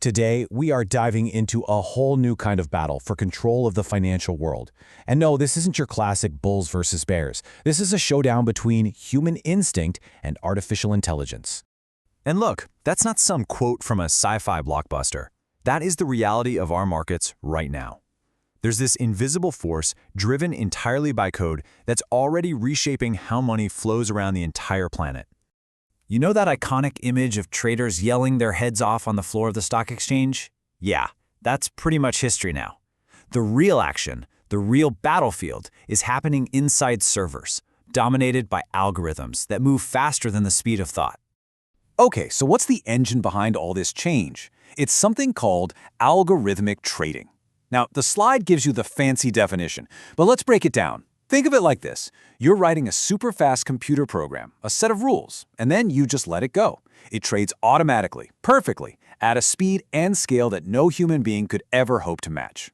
Today, we are diving into a whole new kind of battle for control of the financial world. And no, this isn't your classic bulls versus bears. This is a showdown between human instinct and artificial intelligence. And look, that's not some quote from a sci-fi blockbuster. That is the reality of our markets right now. There's this invisible force driven entirely by code that's already reshaping how money flows around the entire planet. You know that iconic image of traders yelling their heads off on the floor of the stock exchange? Yeah, that's pretty much history now. The real action, the real battlefield, is happening inside servers, dominated by algorithms that move faster than the speed of thought. Okay, so what's the engine behind all this change? It's something called algorithmic trading. Now, the slide gives you the fancy definition, but let's break it down. Think of it like this. You're writing a super fast computer program, a set of rules, and then you just let it go. It trades automatically, perfectly, at a speed and scale that no human being could ever hope to match.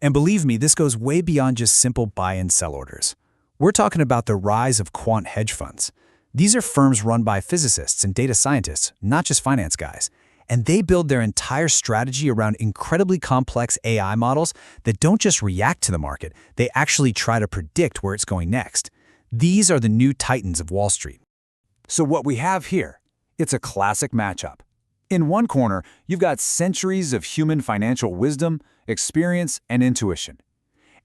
And believe me, this goes way beyond just simple buy and sell orders. We're talking about the rise of quant hedge funds. These are firms run by physicists and data scientists, not just finance guys. And they build their entire strategy around incredibly complex AI models that don't just react to the market, they actually try to predict where it's going next. These are the new titans of Wall Street. So what we have here, it's a classic matchup. In one corner, you've got centuries of human financial wisdom, experience, and intuition.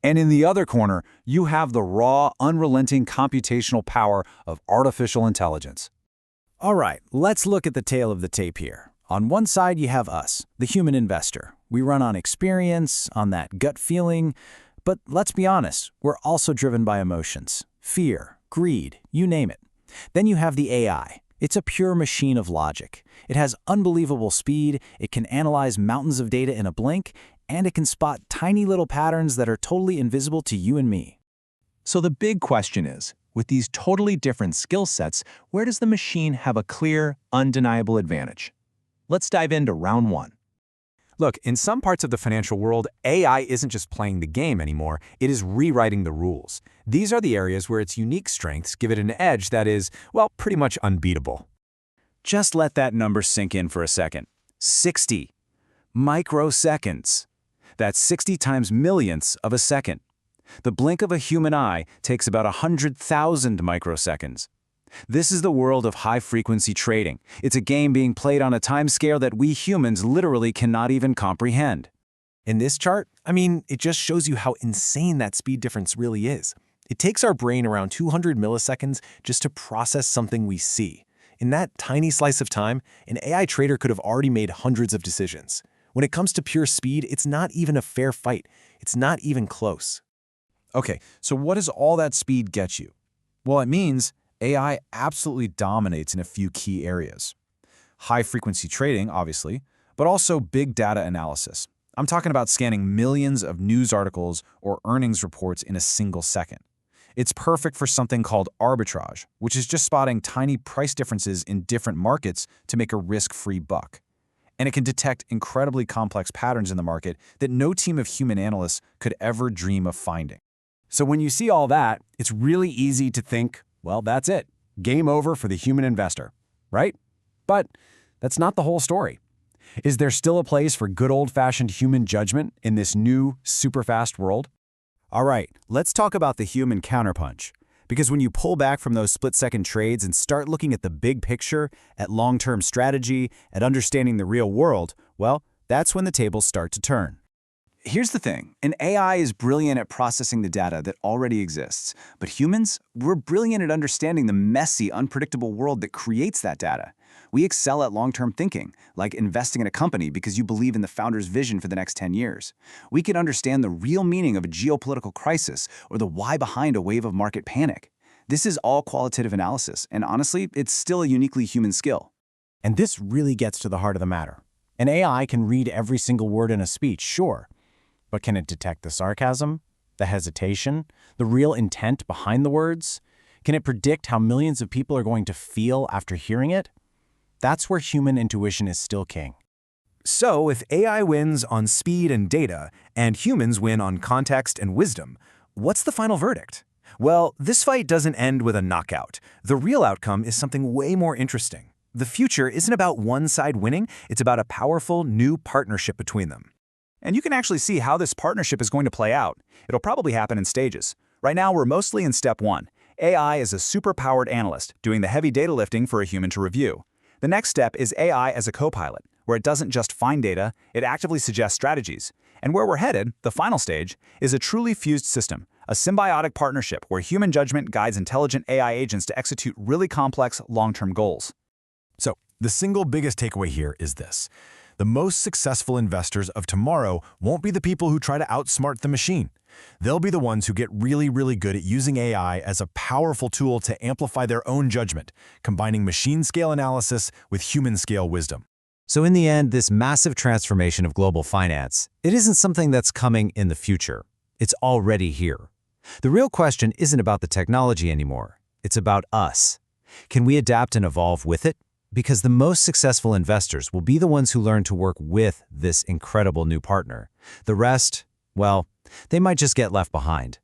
And in the other corner, you have the raw, unrelenting computational power of artificial intelligence. All right, let's look at the tail of the tape here. On one side, you have us, the human investor. We run on experience, on that gut feeling, but let's be honest, we're also driven by emotions, fear, greed, you name it. Then you have the AI. It's a pure machine of logic. It has unbelievable speed, it can analyze mountains of data in a blink, and it can spot tiny little patterns that are totally invisible to you and me. So the big question is, with these totally different skill sets, where does the machine have a clear, undeniable advantage? Let's dive into round one. Look, in some parts of the financial world, AI isn't just playing the game anymore, it is rewriting the rules. These are the areas where its unique strengths give it an edge that is, well, pretty much unbeatable. Just let that number sink in for a second. 60 microseconds. That's 60 times millionths of a second. The blink of a human eye takes about 100,000 microseconds. This is the world of high-frequency trading. It's a game being played on a timescale that we humans literally cannot even comprehend. In this chart, it just shows you how insane that speed difference really is. It takes our brain around 200 milliseconds just to process something we see. In that tiny slice of time, an AI trader could have already made hundreds of decisions. When it comes to pure speed, it's not even a fair fight. It's not even close. Okay, so what does all that speed get you? Well, it means AI absolutely dominates in a few key areas. High-frequency trading, obviously, but also big data analysis. I'm talking about scanning millions of news articles or earnings reports in a single second. It's perfect for something called arbitrage, which is just spotting tiny price differences in different markets to make a risk-free buck. And it can detect incredibly complex patterns in the market that no team of human analysts could ever dream of finding. So when you see all that, it's really easy to think, well, that's it. Game over for the human investor, right? But that's not the whole story. Is there still a place for good old-fashioned human judgment in this new, super-fast world? All right, let's talk about the human counterpunch. Because when you pull back from those split-second trades and start looking at the big picture, at long-term strategy, at understanding the real world, well, that's when the tables start to turn. Here's the thing. An AI is brilliant at processing the data that already exists. But humans, we're brilliant at understanding the messy, unpredictable world that creates that data. We excel at long-term thinking, like investing in a company because you believe in the founder's vision for the next 10 years. We can understand the real meaning of a geopolitical crisis or the why behind a wave of market panic. This is all qualitative analysis, and honestly, it's still a uniquely human skill. And this really gets to the heart of the matter. An AI can read every single word in a speech, sure. But can it detect the sarcasm, the hesitation, the real intent behind the words? Can it predict how millions of people are going to feel after hearing it? That's where human intuition is still king. So if AI wins on speed and data, and humans win on context and wisdom, what's the final verdict? Well, this fight doesn't end with a knockout. The real outcome is something way more interesting. The future isn't about one side winning, it's about a powerful new partnership between them. And you can actually see how this partnership is going to play out. It'll probably happen in stages. Right now, we're mostly in step 1. AI is a super-powered analyst doing the heavy data lifting for a human to review. The next step is AI as a co-pilot, where it doesn't just find data, it actively suggests strategies. And where we're headed, the final stage, is a truly fused system, a symbiotic partnership where human judgment guides intelligent AI agents to execute really complex, long-term goals. So, the single biggest takeaway here is this. The most successful investors of tomorrow won't be the people who try to outsmart the machine. They'll be the ones who get really, really good at using AI as a powerful tool to amplify their own judgment, combining machine-scale analysis with human-scale wisdom. So in the end, this massive transformation of global finance, it isn't something that's coming in the future. It's already here. The real question isn't about the technology anymore. It's about us. Can we adapt and evolve with it? Because the most successful investors will be the ones who learn to work with this incredible new partner. The rest, well, they might just get left behind.